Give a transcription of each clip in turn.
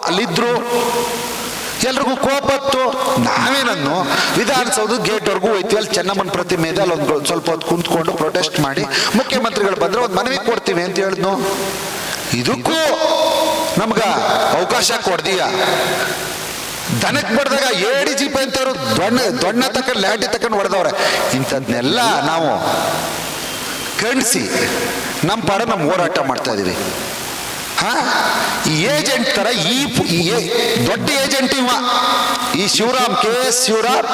ಅಲ್ಲಿದ್ರು. ಎಲ್ರಿಗೂ ಕೋಪತ್ತು. ನಾವೇನನ್ನು ವಿಧಾನಸೌಧ ಗೇಟ್ವರೆಗೂ ಹೋಯ್ತೀವಿ, ಅಲ್ಲಿ ಚೆನ್ನಮ್ಮನ ಪ್ರತಿಮೆ ಇದೆ, ಅಲ್ಲಿ ಒಂದು ಸ್ವಲ್ಪ ಹೊತ್ತು ಕುಂತ್ಕೊಂಡು ಪ್ರೊಟೆಸ್ಟ್ ಮಾಡಿ ಮುಖ್ಯಮಂತ್ರಿಗಳು ಬಂದ್ರೆ ಒಂದು ಮನವಿ ಕೊಡ್ತೀವಿ ಅಂತ ಹೇಳಿದ್ನು. ಇದಕ್ಕೂ ನಮ್ಗ ಅವಕಾಶ ಕೊಡ್ದೀಯ. ದನಕ್ಕೆ ಬಡ್ದಾಗ ADGP ಅಂತವ್ರು ದೊಣ್ಣ ತಕೊಂಡು ಲ್ಯಾಟಿ ತಕೊಂಡು ಹೊಡೆದವ್ರೆ. ಇಂಥದ್ನೆಲ್ಲ ನಾವು ಖಂಡಿಸಿ ನಮ್ಮ ಪಾಡ ನಮ್ಮ ಹೋರಾಟ ಮಾಡ್ತಾ ಇದೀವಿ. ಈ ಏಜೆಂಟ್ ತರ ಈ ದೊಡ್ಡ ಏಜೆಂಟ್ ಇವ ಈ ಶಿವರಾಮ್, KS ಶಿವರಾಮ್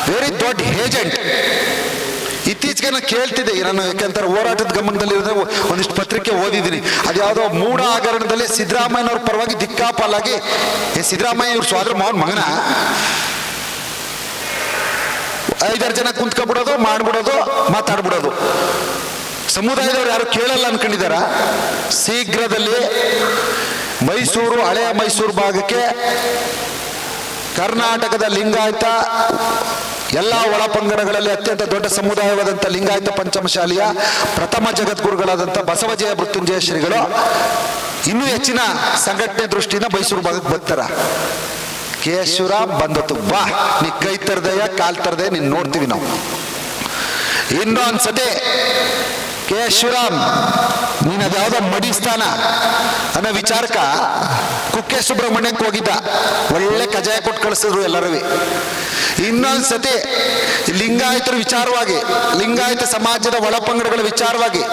ವೆರಿ ದೊಡ್ಡ ಏಜೆಂಟ್. ಇತ್ತೀಚೆಗೆ ನಾನು ಕೇಳ್ತಿದ್ದೆ, ನಾನು ಯಾಕಂತಾರೆ ಹೋರಾಟದ ಗಮನದಲ್ಲಿ ಒಂದಿಷ್ಟು ಪತ್ರಿಕೆ ಓದಿದ್ದೀನಿ. ಅದ್ಯಾವುದೋ ಮೂಢ ಹಗರಣದಲ್ಲಿ ಸಿದ್ದರಾಮಯ್ಯನವ್ರ ಪರವಾಗಿ ದಿಕ್ಕಾಪಾಲಾಗಿ ಸಿದ್ದರಾಮಯ್ಯ ಇವ್ರ ಸೋದರ ಮಾವನ ಮಗನ 5-6 ಜನ ಕುಂತ್ಕೊಬಿಡೋದು, ಮಾಡ್ಬಿಡೋದು, ಮಾತಾಡ್ಬಿಡೋದು. ಸಮುದಾಯದವ್ರು ಯಾರು ಕೇಳಲ್ಲ ಅನ್ಕೊಂಡಿದಾರ? ಶೀಘ್ರದಲ್ಲಿ ಮೈಸೂರು, ಹಳೆಯ ಮೈಸೂರು ಭಾಗಕ್ಕೆ ಕರ್ನಾಟಕದ ಲಿಂಗಾಯತ ಎಲ್ಲ ಒಳಪಂಗಡಗಳಲ್ಲಿ ಅತ್ಯಂತ ದೊಡ್ಡ ಸಮುದಾಯವಾದಂಥ ಲಿಂಗಾಯತ ಪಂಚಮಶಾಲಿಯ ಪ್ರಥಮ ಜಗದ್ಗುರುಗಳಾದಂಥ ಬಸವಜಯ ಮೃತ್ಯುಂಜಯ ಶ್ರೀಗಳು ಇನ್ನೂ ಹೆಚ್ಚಿನ ಸಂಘಟನೆ ದೃಷ್ಟಿಯಿಂದ ಮೈಸೂರು ಭಾಗಕ್ಕೆ ಬರ್ತಾರ. KS ಶಿವರಾಮ್ ಬಂದತ್ತು, ಬಾ ನೀ ಕೈ ತರದೆಯ ಕಾಲ್ ತರದೆ ನೀನ್ ನೋಡ್ತೀವಿ ನಾವು. ಇನ್ನೊಂದ್ಸತಿ KS ಶಿವರಾಮ್ ನೀನ್ ಅದ್ಯಾವುದೋ ಮಡಿಸ್ತಾನ ಅನ್ನೋ ವಿಚಾರಕ ಕುಕ್ಕೆ ಸುಬ್ರಹ್ಮಣ್ಯಕ್ಕೆ ಹೋಗಿದ್ದ, ಒಳ್ಳೆ ಕಜಾಯ ಕೊಟ್ಟು ಕಳಿಸಿದ್ರು ಎಲ್ಲರೂ. ಇನ್ನೊಂದ್ಸತಿ ಲಿಂಗಾಯತರ ವಿಚಾರವಾಗಿ, ಲಿಂಗಾಯತ ಸಮಾಜದ ಒಳಪಂಗಡಗಳ ವಿಚಾರವಾಗಿ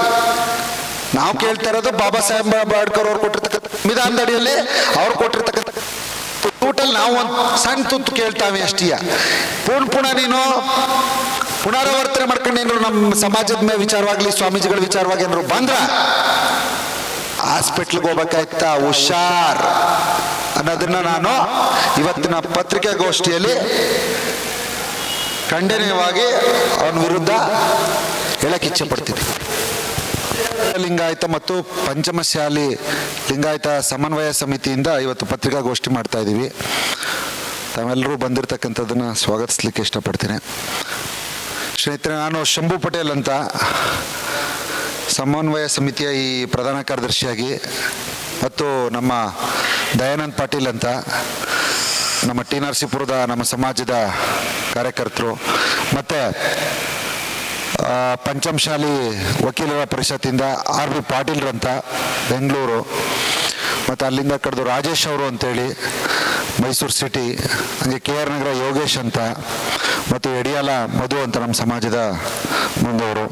ನಾವು ಕೇಳ್ತಾ ಇರೋದು ಬಾಬಾ ಸಾಹೇಬ್ ಅಂಬೇಡ್ಕರ್ ಅವ್ರು ಕೊಟ್ಟಿರ್ತಕ್ಕಂಥ ಸಂವಿಧಾನದ ಅಡಿಯಲ್ಲಿ ಅವ್ರು ಕೊಟ್ಟಿರ್ತಕ್ಕಂಥ ಟೋಟಲ್ ನಾವು ಒಂದು ಸಣ್ಣ ತುತ್ತು ಕೇಳ್ತಾವೆ ಅಷ್ಟೀಯ. ಪುನಃ ನೀನು ಪುನರಾವರ್ತನೆ ಮಾಡ್ಕೊಂಡೇನು ನಮ್ಮ ಸಮಾಜದ ಮೇಲೆ ವಿಚಾರವಾಗ್ಲಿ, ಸ್ವಾಮೀಜಿಗಳ ವಿಚಾರವಾಗಿ ಏನಾದ್ರು ಬಂದ್ರ ಹಾಸ್ಪಿಟ್ಲ್ಗೆ ಹೋಗ್ಬೇಕಾಯ್ತಾ, ಹುಷಾರ್ ಅನ್ನೋದನ್ನ ನಾನು ಇವತ್ತಿನ ಪತ್ರಿಕಾಗೋಷ್ಠಿಯಲ್ಲಿ ಖಂಡನೀಯವಾಗಿ ಅವನ ವಿರುದ್ಧ ಹೇಳಕ್ ಇಚ್ಛೆ ಪಡ್ತೀನಿ. ಲಿಂಗಾಯತ ಮತ್ತು ಪಂಚಮಶಾಲಿ ಲಿಂಗಾಯತ ಸಮನ್ವಯ ಸಮಿತಿಯಿಂದ ಇವತ್ತು ಪತ್ರಿಕಾಗೋಷ್ಠಿ ಮಾಡ್ತಾ ಇದ್ದೀವಿ. ತಾವೆಲ್ಲರೂ ಬಂದಿರತಕ್ಕಂಥದ್ದನ್ನು ಸ್ವಾಗತಿಸ್ಲಿಕ್ಕೆ ಇಷ್ಟಪಡ್ತೀನಿ. ಸ್ನೇಹಿತರೆ, ನಾನು ಶಂಭು ಪಟೇಲ್ ಅಂತ ಸಮನ್ವಯ ಸಮಿತಿಯ ಈ ಪ್ರಧಾನ ಕಾರ್ಯದರ್ಶಿಯಾಗಿ, ಮತ್ತು ನಮ್ಮ ದಯಾನಂದ್ ಪಾಟೀಲ್ ಅಂತ ನಮ್ಮ ಟಿ ನರಸೀಪುರದ ನಮ್ಮ ಸಮಾಜದ ಕಾರ್ಯಕರ್ತರು, ಮತ್ತು ಪಂಚಮಶಾಲಿ ವಕೀಲರ ಪರಿಷತ್ತಿಂದ RB ಪಾಟೀಲ್ರಂತ ಬೆಂಗಳೂರು, ಮತ್ತು ಅಲ್ಲಿಂದ ಕರೆದು ರಾಜೇಶ್ ಅವರು ಅಂತೇಳಿ ಮೈಸೂರು ಸಿಟಿ, ಹಾಗೆ KR ನಗರ ಯೋಗೇಶ್ ಅಂತ, ಮತ್ತು ಯಡಿಯಾಲ ಮಧು ಅಂತ ನಮ್ಮ ಸಮಾಜದ ಮುಂದವರು.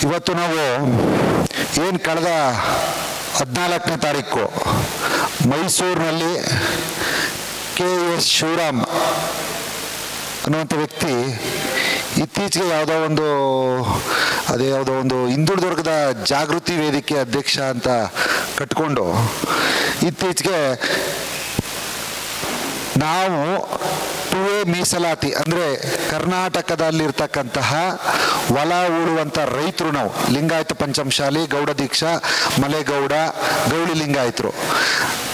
ಇವತ್ತು ನಾವು ಏನು ಕಳೆದ 14ನೇ ತಾರೀಕು ಮೈಸೂರಿನಲ್ಲಿ KS ಶಿವರಾಮ್ ಅನ್ನುವಂಥ ವ್ಯಕ್ತಿ ಇತ್ತೀಚೆಗೆ ಯಾವುದೋ ಒಂದು ಹಿಂದುಳಿದ ವರ್ಗದ ಜಾಗೃತಿ ವೇದಿಕೆ ಅಧ್ಯಕ್ಷ ಅಂತ ಕಟ್ಕೊಂಡು ಇತ್ತೀಚೆಗೆ ನಾವು 2A ಮೀಸಲಾತಿ ಅಂದರೆ ಕರ್ನಾಟಕದಲ್ಲಿರ್ತಕ್ಕಂತಹ ಹೊಲ ಉಳುವಂಥ ರೈತರು, ನಾವು ಲಿಂಗಾಯತ ಪಂಚಮಶಾಲಿ, ಗೌಡ ದೀಕ್ಷಾ, ಮಲೆಗೌಡ, ಗೌಳಿ ಲಿಂಗಾಯತರು,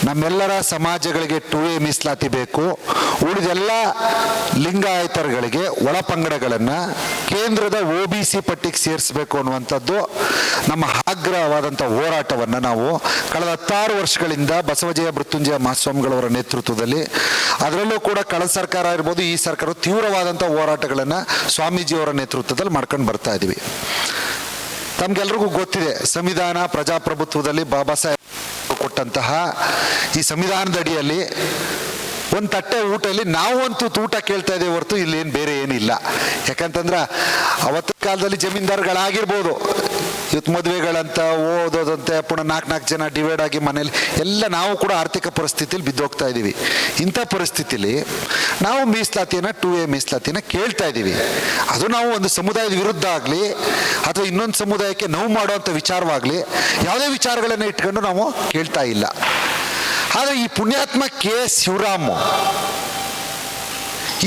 ನಮ್ಮೆಲ್ಲರ ಸಮಾಜಗಳಿಗೆ 2A ಮೀಸಲಾತಿ ಬೇಕು. ಉಳಿದೆಲ್ಲ ಲಿಂಗಾಯತರುಗಳಿಗೆ ಒಳಪಂಗಡಗಳನ್ನು ಕೇಂದ್ರದ OBC ಪಟ್ಟಿಗೆ ಸೇರಿಸಬೇಕು ಅನ್ನುವಂಥದ್ದು ನಮ್ಮ ಆಗ್ರಹವಾದಂಥ ಹೋರಾಟವನ್ನು ನಾವು ಕಳೆದ 16 ವರ್ಷಗಳಿಂದ ಬಸವಜಯ ಮೃತ್ಯುಂಜಯ ಮಹಾಸ್ವಾಮಿಗಳವರ ನೇತೃತ್ವದಲ್ಲಿ, ಅದರಲ್ಲೂ ಕೂಡ ಕಳೆದ ಸರ್ಕಾರ ಇರ್ಬೋದು, ಈ ಸರ್ಕಾರ ತೀವ್ರವಾದಂಥ ಹೋರಾಟಗಳನ್ನು ಸ್ವಾಮೀಜಿಯವರ ನೇತೃತ್ವದಲ್ಲಿ ಮಾಡ್ಕೊಂಡು ಬರ್ತಾ ಇದ್ದೀವಿ. ತಮ್ಗೆಲ್ರಿಗೂ ಗೊತ್ತಿದೆ, ಸಂವಿಧಾನ ಪ್ರಜಾಪ್ರಭುತ್ವದಲ್ಲಿ ಬಾಬಾ ಸಾಹೇಬ್ ಕೊಟ್ಟಂತಹ ಈ ಸಂವಿಧಾನದ ಅಡಿಯಲ್ಲಿ ಒಂದು ತಟ್ಟೆ ಊಟದಲ್ಲಿ ನಾವಂತೂ ಊಟ ಕೇಳ್ತಾ ಇದ್ದೇವೆ ಹೊರತು ಇಲ್ಲೇನು ಬೇರೆ ಏನಿಲ್ಲ. ಯಾಕಂತಂದ್ರೆ ಅವತ್ತಿನ ಕಾಲದಲ್ಲಿ ಜಮೀನ್ದಾರ್ಗಳಾಗಿರ್ಬೋದು, ಇವತ್ತು ಮದುವೆಗಳಂತ ಓದೋದಂತೆ ಪುನಃ 4 ಜನ ಡಿವೈಡ್ ಆಗಿ ಮನೇಲಿ ಎಲ್ಲ ನಾವು ಕೂಡ ಆರ್ಥಿಕ ಪರಿಸ್ಥಿತಿಯಲ್ಲಿ ಬಿದ್ದೋಗ್ತಾ ಇದ್ದೀವಿ. ಇಂಥ ಪರಿಸ್ಥಿತಿಲಿ ನಾವು ಮೀಸಲಾತಿಯನ್ನು 2A ಮೀಸಲಾತಿಯನ್ನು ಕೇಳ್ತಾ ಇದ್ದೀವಿ. ಅದು ನಾವು ಒಂದು ಸಮುದಾಯದ ವಿರುದ್ಧ ಆಗಲಿ ಅಥವಾ ಇನ್ನೊಂದು ಸಮುದಾಯಕ್ಕೆ ನೋವು ಮಾಡುವಂಥ ವಿಚಾರವಾಗಲಿ ಯಾವುದೇ ವಿಚಾರಗಳನ್ನು ಇಟ್ಕೊಂಡು ನಾವು ಕೇಳ್ತಾ ಇಲ್ಲ. ಆದರೆ ಈ ಪುಣ್ಯಾತ್ಮ KS ಶಿವರಾಮ್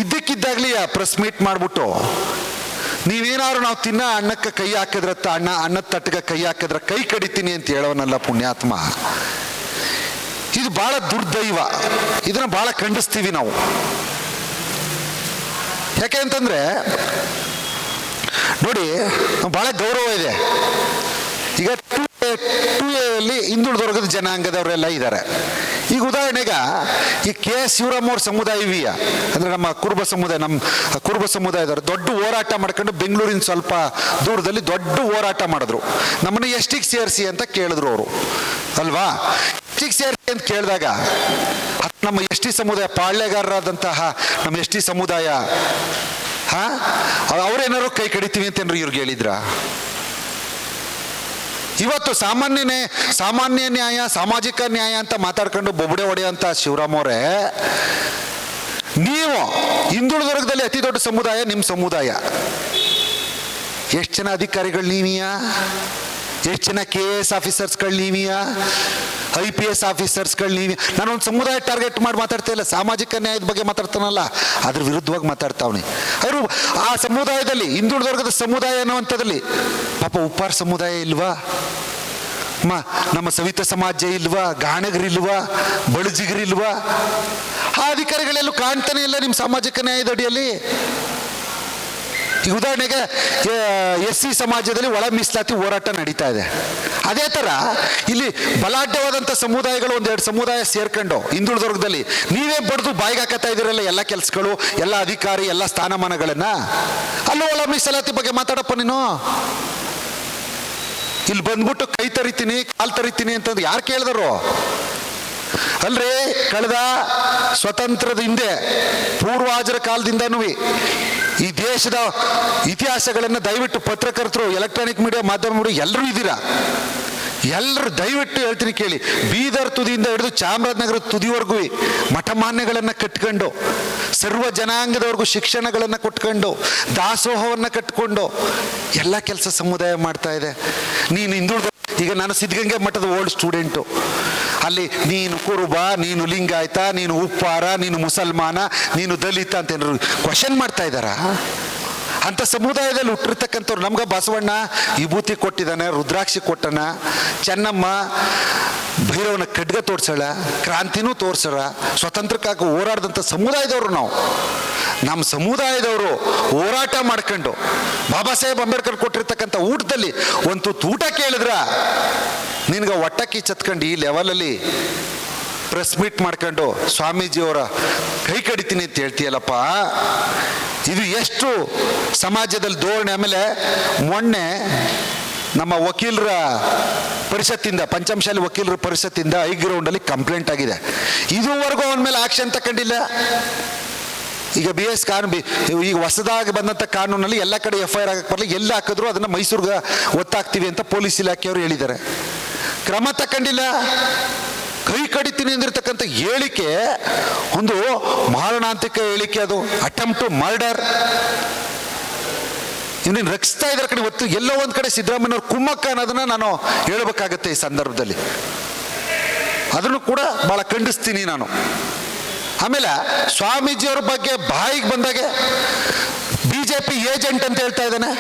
ಇದ್ದಕ್ಕಿದ್ದಾಗಲಿ ಪ್ರೆಸ್ ಮೀಟ್ ಮಾಡಿಬಿಟ್ಟು ನೀವೇನಾದ್ರು ನಾವು ತಿನ್ನ ಅನ್ನಕ್ಕೆ ಕೈ ಹಾಕಿದ್ರೆ ಅನ್ನದ ತಟ್ಟಗೆ ಕೈ ಹಾಕಿದ್ರೆ ಕೈ ಕಡಿತೀನಿ ಅಂತ ಹೇಳೋನಲ್ಲ ಪುಣ್ಯಾತ್ಮ. ಇದು ಬಹಳ ದುರ್ದೈವ. ಇದನ್ನ ಬಹಳ ಖಂಡಿಸ್ತೀವಿ ನಾವು. ಯಾಕೆ ಅಂತಂದ್ರೆ ನೋಡಿ, ಬಹಳ ಗೌರವ ಇದೆ. ಈಗ 2A ಹಿಂದುಳಿದ ವರ್ಗದ ಜನಾಂಗದವರೆಲ್ಲ ಇದ್ದಾರೆ. ಈಗ ಉದಾಹರಣೆಗೆ ಈ KS ಶಿವರಾಮ್ ಅವ್ರ ಸಮುದಾಯ ವಿಯ ಅಂದರೆ ನಮ್ಮ ಕುರುಬ ಸಮುದಾಯದವರು ದೊಡ್ಡ ಹೋರಾಟ ಮಾಡ್ಕೊಂಡು ಬೆಂಗಳೂರಿನ ಸ್ವಲ್ಪ ದೂರದಲ್ಲಿ ದೊಡ್ಡ ಹೋರಾಟ ಮಾಡಿದ್ರು. ನಮ್ಮನ್ನು ಎಷ್ಟಿಗೆ ಸೇರಿಸಿ ಅಂತ ಕೇಳಿದ್ರು ಅವರು ಅಲ್ವಾ. ಎಷ್ಟಿಗೆ ಸೇರಿಸಿ ಅಂತ ಕೇಳಿದಾಗ ನಮ್ಮ ಎಸ್ ಟಿ ಸಮುದಾಯ ಪಾಳ್ಯಗಾರರಾದಂತಹ ನಮ್ಮ ಎಸ್ ಟಿ ಸಮುದಾಯ ಅವ್ರೇನಾದ್ರು ಕೈ ಕಡಿತೀವಿ ಅಂತೇನ್ರು ಇವ್ರಿಗೆ ಹೇಳಿದ್ರ? ಇವತ್ತು ಸಾಮಾನ್ಯ ನ್ಯಾಯ ಸಾಮಾಜಿಕ ನ್ಯಾಯ ಅಂತ ಮಾತಾಡ್ಕೊಂಡು ಬೊಬಡೆ ಹೊಡೆಯುವಂತ ಶಿವರಾಮ್ ಅವರೇ, ನೀವು ಹಿಂದುಳಿದ ವರ್ಗದಲ್ಲಿ ಅತಿ ದೊಡ್ಡ ಸಮುದಾಯ ನಿಮ್ಮ ಸಮುದಾಯ. ಎಷ್ಟು ಜನ ಅಧಿಕಾರಿಗಳು ನೀವಿಯಾ? ಎಷ್ಟು ಜನ KS ಆಫೀಸರ್ಸ್ಗಳು ನೀವಿಯಾ? IPS ಆಫೀಸರ್ಸ್ಗಳು ನೀವಿ? ನಾನೊಂದು ಸಮುದಾಯ ಟಾರ್ಗೆಟ್ ಮಾಡಿ ಮಾತಾಡ್ತಾ ಇಲ್ಲ, ಸಾಮಾಜಿಕ ನ್ಯಾಯದ ಬಗ್ಗೆ ಮಾತಾಡ್ತಾನಲ್ಲ ಅದ್ರ ವಿರುದ್ಧವಾಗಿ ಮಾತಾಡ್ತಾವನಿ. ಅವರು ಆ ಸಮುದಾಯದಲ್ಲಿ ಹಿಂದುಳಿದ ವರ್ಗದ ಸಮುದಾಯ ಅನ್ನುವಂಥದ್ದಲ್ಲಿ ಪಾಪ ಉಪ್ಪಾರ ಸಮುದಾಯ ಇಲ್ವಾ? ನಮ್ಮ ಸವಿತ ಸಮಾಜ ಇಲ್ವಾ? ಗಾಣಗರಿಲ್ವಾ? ಬಳುಜಿಗರಿಲ್ವಾ? ಆ ಅಧಿಕಾರಿಗಳೆಲ್ಲೂ ಕಾಣ್ತಾನೆ ಇಲ್ಲ ನಿಮ್ಮ ಸಾಮಾಜಿಕ ನ್ಯಾಯದ ಅಡಿಯಲ್ಲಿ. ಈಗ ಉದಾಹರಣೆಗೆ SC ಸಮಾಜದಲ್ಲಿ ಒಳ ಮೀಸಲಾತಿ ಹೋರಾಟ ನಡೀತಾ ಇದೆ. ಅದೇ ಥರ ಇಲ್ಲಿ ಬಲಾಢ್ಯವಾದಂಥ ಸಮುದಾಯಗಳು ಒಂದೆರಡು ಸಮುದಾಯ ಸೇರ್ಕೊಂಡು ಹಿಂದುಳಿದ ವರ್ಗದಲ್ಲಿ ನೀವೇ ಬಡ್ದು ಬಾಯಿಗೆ ಹಾಕತ್ತಾ ಇದ್ದೀರಲ್ಲ ಎಲ್ಲ ಕೆಲಸಗಳು, ಎಲ್ಲ ಅಧಿಕಾರಿ, ಎಲ್ಲ ಸ್ಥಾನಮಾನಗಳನ್ನ. ಅಲ್ಲೂ ಒಳ ಮೀಸಲಾತಿ ಬಗ್ಗೆ ಮಾತಾಡಪ್ಪ ನೀನು. ಇಲ್ಲಿ ಬಂದ್ಬಿಟ್ಟು ಕೈ ತರಿತೀನಿ ಕಾಲು ತರಿತೀನಿ ಅಂತಂದು ಯಾರು ಕೇಳಿದರು? ಅಲ್ರಿ, ಕಳೆದ ಸ್ವತಂತ್ರದ ಹಿಂದೆ ಪೂರ್ವಾಜರ ಕಾಲದಿಂದನೂ ಈ ದೇಶದ ಇತಿಹಾಸಗಳನ್ನು ದಯವಿಟ್ಟು ಪತ್ರಕರ್ತರು, ಎಲೆಕ್ಟ್ರಾನಿಕ್ ಮೀಡಿಯಾ ಮಾಧ್ಯಮಗಳು ಎಲ್ಲರೂ ಇದ್ದೀರಾ, ಎಲ್ಲರೂ ದಯವಿಟ್ಟು ಹೇಳ್ತೀನಿ ಕೇಳಿ. ಬೀದರ್ ತುದಿಯಿಂದ ಹಿಡಿದು ಚಾಮರಾಜನಗರದ ತುದಿವರೆಗೂ ಮಠಮಾನ್ಯಗಳನ್ನು ಕಟ್ಕೊಂಡು, ಸರ್ವ ಜನಾಂಗದವರೆಗೂ ಶಿಕ್ಷಣಗಳನ್ನು ಕೊಟ್ಕೊಂಡು, ದಾಸೋಹವನ್ನು ಕಟ್ಕೊಂಡು ಎಲ್ಲ ಕೆಲಸ ಸಮುದಾಯ ಮಾಡ್ತಾ ಇದೆ. ನೀನು ಹಿಂದುಳಿದ, ಈಗ ನಾನು ಸಿದ್ಧಗಂಗೆ ಮಠದ ಓಲ್ಡ್ ಸ್ಟೂಡೆಂಟು. ಅಲ್ಲಿ ನೀನು ಕುರುಬ, ನೀನು ಲಿಂಗಾಯತ, ನೀನು ಉಪ್ಪಾರ, ನೀನು ಮುಸಲ್ಮಾನ, ನೀನು ದಲಿತ ಅಂತ ಏನಾದ್ರು ಕ್ವಶನ್ ಮಾಡ್ತಾ ಇದ್ದಾರ? ಅಂಥ ಸಮುದಾಯದಲ್ಲಿ ಹುಟ್ಟಿರ್ತಕ್ಕಂಥವ್ರು. ನಮ್ಗೆ ಬಸವಣ್ಣ ವಿಭೂತಿ ಕೊಟ್ಟಿದ್ದಾನೆ, ರುದ್ರಾಕ್ಷಿ ಕೊಟ್ಟನ, ಚೆನ್ನಮ್ಮ ಭೈರವನ ಖಡ್ಗ ತೋರ್ಸಳ, ಕ್ರಾಂತಿನೂ ತೋರ್ಸಳ, ಸ್ವತಂತ್ರಕ್ಕಾಗಿ ಹೋರಾಡಿದಂಥ ಸಮುದಾಯದವರು ನಾವು. ನಮ್ಮ ಸಮುದಾಯದವರು ಹೋರಾಟ ಮಾಡ್ಕೊಂಡು ಬಾಬಾ ಸಾಹೇಬ್ ಅಂಬೇಡ್ಕರ್ ಕೊಟ್ಟಿರ್ತಕ್ಕಂಥ ಊಟದಲ್ಲಿ ಒಂದು ಊಟ ಕೇಳಿದ್ರ ನಿನ್ಗೆ ಹೊಟ್ಟಕ್ಕಿ ಚತ್ಕೊಂಡು ಈ ಲೆವೆಲಲ್ಲಿ ಪ್ರೆಸ್ ಮೀಟ್ ಮಾಡ್ಕೊಂಡು ಸ್ವಾಮೀಜಿಯವರ ಕೈ ಕಡಿತೀನಿ ಅಂತ ಹೇಳ್ತೀಯಲ್ಲಪ್ಪ. ಇದು ಎಷ್ಟು ಸಮಾಜದಲ್ಲಿ ಧೋರಣೆ. ಆಮೇಲೆ ಮೊನ್ನೆ ನಮ್ಮ ವಕೀಲರ ಪರಿಷತ್ತಿಂದ, ಪಂಚಮಶಾಲಿ ವಕೀಲರ ಪರಿಷತ್ತಿಂದ ಹೈಗ್ರೌಂಡಲ್ಲಿ ಕಂಪ್ಲೇಂಟ್ ಆಗಿದೆ. ಇದುವರೆಗೂ ಅವನ ಮೇಲೆ ಆಕ್ಷನ್ ತಗೊಂಡಿಲ್ಲ. ಈಗ BS ಕಾನೂನು, ಈಗ ಹೊಸದಾಗಿ ಬಂದಂಥ ಕಾನೂನಲ್ಲಿ ಎಲ್ಲ ಕಡೆ FIR ಆಗಕ್ಕೆ ಬರಲಿ, ಎಲ್ಲಿ ಹಾಕಿದ್ರು ಅದನ್ನು ಮೈಸೂರಿಗೆ ಒತ್ತಾಗ್ತೀವಿ ಅಂತ ಪೊಲೀಸ್ ಇಲಾಖೆಯವರು ಹೇಳಿದ್ದಾರೆ. ಕ್ರಮ ತಗೊಂಡಿಲ್ಲ. ಕೈ ಕಡಿತೀನಿ ಅಂದಿರ್ತಕ್ಕಂಥ ಹೇಳಿಕೆ ಒಂದು ಮಾರಣಾಂತಿಕ ಹೇಳಿಕೆ, ಅದು ಅಟೆಂಪ್ಟ್ ಟು ಮರ್ಡರ್. ಇವನೇನು ರಕ್ಷಿಸ್ತಾ ಇದ್ದಾರೆ ಕಡೆ. ಇವತ್ತು ಎಲ್ಲೋ ಒಂದು ಕಡೆ ಸಿದ್ದರಾಮಯ್ಯವ್ರ ಕುಮ್ಮಕ್ಕ ಅನ್ನೋದನ್ನ ನಾನು ಹೇಳಬೇಕಾಗತ್ತೆ ಈ ಸಂದರ್ಭದಲ್ಲಿ. ಅದನ್ನು ಕೂಡ ಭಾಳ ಖಂಡಿಸ್ತೀನಿ ನಾನು. ಆಮೇಲೆ ಸ್ವಾಮೀಜಿಯವ್ರ ಬಗ್ಗೆ ಬಾಯಿಗೆ ಬಂದಾಗೆ BJP ಏಜೆಂಟ್ ಅಂತ ಹೇಳ್ತಾ ಇದ್ದಾನೆ.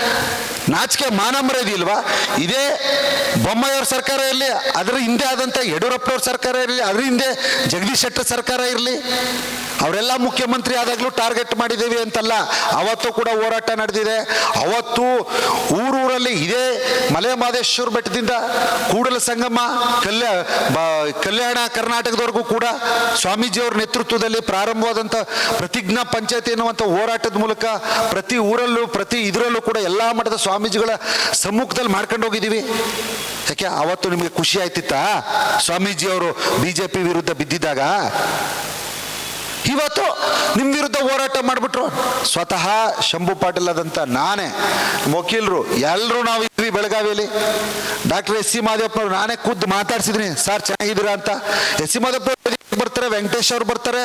ನಾಚಿಕೆ ಮಾನ ಮರ್ಯಾದೆ ಇಲ್ವಾ? ಇದೇ ಬೊಮ್ಮಾಯಿಯವ್ರ ಸರ್ಕಾರ ಇರಲಿ, ಅದರ ಹಿಂದೆ ಆದಂಥ ಯಡಿಯೂರಪ್ಪನವ್ರ ಸರ್ಕಾರ ಇರಲಿ, ಅದ್ರ ಹಿಂದೆ ಜಗದೀಶ್ ಶೆಟ್ಟರ್ ಸರ್ಕಾರ ಇರಲಿ, ಅವರೆಲ್ಲ ಮುಖ್ಯಮಂತ್ರಿ ಆದಾಗಲೂ ಟಾರ್ಗೆಟ್ ಮಾಡಿದ್ದೀವಿ ಅಂತಲ್ಲ, ಅವತ್ತು ಕೂಡ ಹೋರಾಟ ನಡೆದಿದೆ. ಅವತ್ತು ಊರೂರಲ್ಲಿ ಇದೇ ಮಲೆ ಮಹದೇಶ್ವರ ಬೆಟ್ಟದಿಂದ ಕೂಡಲ ಸಂಗಮ ಕಲ್ಯಾಣ ಕರ್ನಾಟಕದವರೆಗೂ ಕೂಡ ಸ್ವಾಮೀಜಿಯವ್ರ ನೇತೃತ್ವದಲ್ಲಿ ಪ್ರಾರಂಭವಾದಂಥ ಪ್ರತಿಜ್ಞಾ ಪಂಚಾಯತಿ ಎನ್ನುವಂಥ ಹೋರಾಟದ ಮೂಲಕ ಪ್ರತಿ ಊರಲ್ಲೂ ಪ್ರತಿ ಇದರಲ್ಲೂ ಕೂಡ ಎಲ್ಲ ಮಟ್ಟದ ಸ್ವಾಮೀಜಿಗಳ ಸಮ್ಮುಖದಲ್ಲಿ ಮಾಡ್ಕೊಂಡು ಹೋಗಿದ್ದೀವಿ. ಯಾಕೆ ಅವತ್ತು ನಿಮಗೆ ಖುಷಿ ಆಯ್ತಿತ್ತಾ ಸ್ವಾಮೀಜಿಯವರು BJP ವಿರುದ್ಧ ಬಿದ್ದಿದ್ದಾಗ? ಇವತ್ತು ನಿಮ್ಮ ವಿರುದ್ಧ ಹೋರಾಟ ಮಾಡಿಬಿಟ್ರು. ಸ್ವತಃ ಶಂಭು ಪಾಟೀಲ್ ಆದಂಥ ನಾನೇ, ವಕೀಲರು ಎಲ್ಲರೂ ನಾವು ಇದ್ವಿ ಬೆಳಗಾವಿಯಲ್ಲಿ. ಡಾಕ್ಟರ್ SC ಮಾದೇವಪ್ಪನವ್ರು ನಾನೇ ಖುದ್ದು ಮಾತಾಡ್ಸಿದ್ರಿ, ಸರ್ ಚೆನ್ನಾಗಿದ್ದೀರಾ ಅಂತ. SC ಮಾದೇವಪ್ಪ ಬರ್ತಾರೆ, ವೆಂಕಟೇಶ್ ಅವರು ಬರ್ತಾರೆ,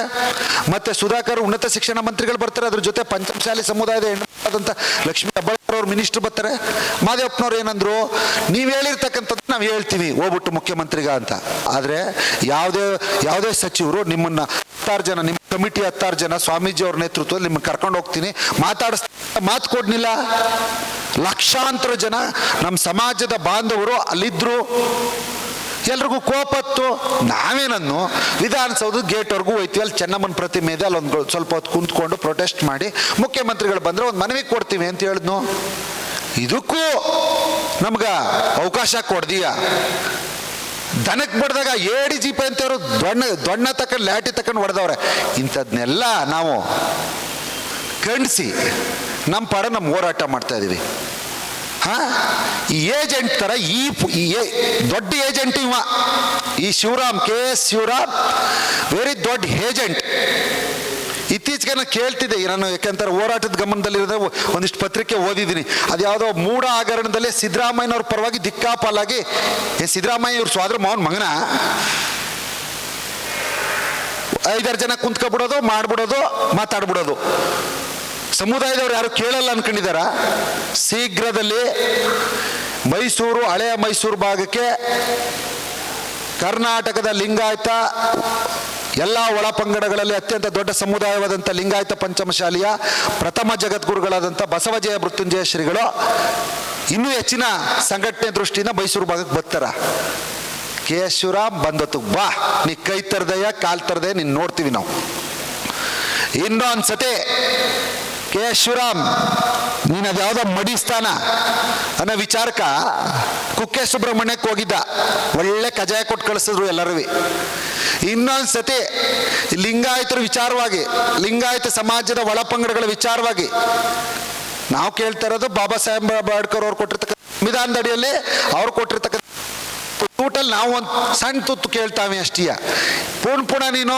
ಮತ್ತೆ ಸುಧಾಕರ್ ಉನ್ನತ ಶಿಕ್ಷಣ ಮಂತ್ರಿಗಳು ಬರ್ತಾರೆ, ಅದ್ರ ಜೊತೆ ಪಂಚಮಶಾಲಿ ಸಮುದಾಯದ ಹೆಣ್ಣಾದಂಥ ಲಕ್ಷ್ಮೀ ಹೆಬ್ಬಾಳ್ಕರ್ ಅವ್ರ ಮಿನಿಸ್ಟರ್ ಬರ್ತಾರೆ. ಮಾದೇವಪ್ಪನವ್ರು ಏನಂದ್ರು, ನೀವು ಹೇಳಿರ್ತಕ್ಕಂಥದ್ದು ನಾವು ಹೇಳ್ತೀವಿ ಹೋಗ್ಬಿಟ್ಟು ಮುಖ್ಯಮಂತ್ರಿಗ ಅಂತ. ಆದರೆ ಯಾವುದೇ ಸಚಿವರು ನಿಮ್ಮನ್ನ 16 ಜನ, ನಿಮ್ಮ ಕಮಿಟಿ 16 ಜನ ಸ್ವಾಮೀಜಿ ಅವ್ರ ನೇತೃತ್ವದಲ್ಲಿ ನಿಮ್ಮನ್ನು ಕರ್ಕೊಂಡು ಹೋಗ್ತೀನಿ ಮಾತು ಕೊಡ್ನಿಲ್ಲ. ಲಕ್ಷಾಂತರ ಜನ ನಮ್ಮ ಸಮಾಜದ ಬಾಂಧವರು ಅಲ್ಲಿದ್ರು. ಎಲ್ರಿಗೂ ಕೋಪತ್ತು. ನಾವೇನನ್ನು ವಿಧಾನಸೌಧದ ಗೇಟ್ವರೆಗೂ ಹೋಯ್ತೀವಿ, ಅಲ್ಲಿ ಚೆನ್ನಮ್ಮನ ಪ್ರತಿಮೆ ಇದೆ, ಅಲ್ಲೊಂದು ಸ್ವಲ್ಪ ಹೊತ್ತು ಕುಂತ್ಕೊಂಡು ಪ್ರೊಟೆಸ್ಟ್ ಮಾಡಿ ಮುಖ್ಯಮಂತ್ರಿಗಳು ಬಂದರೆ ಒಂದು ಮನವಿ ಕೊಡ್ತೀವಿ ಅಂತ ಹೇಳಿದ್ನು. ಇದಕ್ಕೂ ನಮ್ಗ ಅವಕಾಶ ಕೊಡ್ದೀಯ. ದನಕ್ಕೆ ಬಡ್ದಾಗ ಏಡಿ ಜೀಪ ಅಂತವ್ರು ದೊಣ್ಣ ತಕೊಂಡು ಲ್ಯಾಟಿ ತಕೊಂಡು ಹೊಡೆದವ್ರೆ. ಇಂಥದ್ನೆಲ್ಲ ನಾವು ಖಂಡಿಸಿ ನಮ್ಮ ಪಾಡ ನಮ್ಮ ಹೋರಾಟ ಮಾಡ್ತಾ ಇದೀವಿ. ಈ ಏಜೆಂಟ್ ತರ ಈ ದೊಡ್ಡ ಏಜೆಂಟ್ ಇವ, ಈ ಶಿವರಾಮ್, KS ಶಿವರಾಮ್ ವೆರಿ ದೊಡ್ಡ ಏಜೆಂಟ್. ಇತ್ತೀಚೆಗೆ ನಾನು ಕೇಳ್ತಿದ್ದೆ, ನಾನು ಯಾಕೆಂತಾರೆ ಹೋರಾಟದ ಗಮನದಲ್ಲಿರೋದ್ರೆ ಒಂದಿಷ್ಟು ಪತ್ರಿಕೆ ಓದಿದ್ದೀನಿ. ಅದು ಯಾವುದೋ ಮೂಢ ಹಗರಣದಲ್ಲಿ ಸಿದ್ದರಾಮಯ್ಯನವ್ರ ಪರವಾಗಿ ದಿಕ್ಕಾಪಾಲಾಗಿ, ಸಿದ್ದರಾಮಯ್ಯ ಇವ್ರ ಸೋದರ ಮಾವನ ಮಗನ 5-6 ಜನ ಕುಂತ್ಕೊಬಿಡೋದು, ಮಾಡ್ಬಿಡೋದು, ಮಾತಾಡ್ಬಿಡೋದು. ಸಮುದಾಯದವ್ರು ಯಾರು ಕೇಳಲ್ಲ ಅನ್ಕೊಂಡಿದಾರ? ಶೀಘ್ರದಲ್ಲಿ ಮೈಸೂರು, ಹಳೆಯ ಮೈಸೂರು ಭಾಗಕ್ಕೆ ಕರ್ನಾಟಕದ ಲಿಂಗಾಯತ ಎಲ್ಲ ಒಳಪಂಗಡಗಳಲ್ಲಿ ಅತ್ಯಂತ ದೊಡ್ಡ ಸಮುದಾಯವಾದಂಥ ಲಿಂಗಾಯತ ಪಂಚಮಶಾಲಿಯ ಪ್ರಥಮ ಜಗದ್ಗುರುಗಳಾದಂಥ ಬಸವಜಯ ಮೃತ್ಯುಂಜಯ ಶ್ರೀಗಳು ಇನ್ನೂ ಹೆಚ್ಚಿನ ಸಂಘಟನೆ ದೃಷ್ಟಿಯಿಂದ ಮೈಸೂರು ಭಾಗಕ್ಕೆ ಬರ್ತಾರ. KS ಶಿವರಾಮ್ ಬಂದತ್ತು, ಬಾ ನೀ ಕೈ ತರದಯ್ಯ ಕಾಲ್ ತರದೆ ನೀನು ನೋಡ್ತೀವಿ ನಾವು. ಇನ್ನೊಂದ್ಸತಿ KS ಶಿವರಾಮ್ ನೀನು ಅದ್ಯಾವುದೋ ಮಡಿಸ್ತಾನ ಅನ್ನೋ ವಿಚಾರಕ್ಕ ಕುಕ್ಕೆ ಸುಬ್ರಹ್ಮಣ್ಯಕ್ಕೆ ಹೋಗಿದ್ದ, ಒಳ್ಳೆ ಕಜಾಯ ಕೊಟ್ಟು ಕಳಿಸಿದ್ರು ಎಲ್ಲರೂ. ಇನ್ನೊಂದ್ಸತಿ ಲಿಂಗಾಯತರ ವಿಚಾರವಾಗಿ, ಲಿಂಗಾಯತ ಸಮಾಜದ ಒಳಪಂಗಡಗಳ ವಿಚಾರವಾಗಿ ನಾವು ಕೇಳ್ತಾ ಇರೋದು ಬಾಬಾ ಸಾಹೇಬ್ ಅಂಬೇಡ್ಕರ್ ಅವ್ರು ಕೊಟ್ಟಿರ್ತಕ್ಕಂಥ ಸಂವಿಧಾನದ ಅಡಿಯಲ್ಲಿ ಅವ್ರು ಕೊಟ್ಟಿರ್ತಕ್ಕಂಥ ಟೋಟಲ್ ನಾವು ಒಂದು ಸಣ್ಣ ತುತ್ತು ಕೇಳ್ತಾವೆ ಅಷ್ಟೀಯ. ಪುನಃ ನೀನು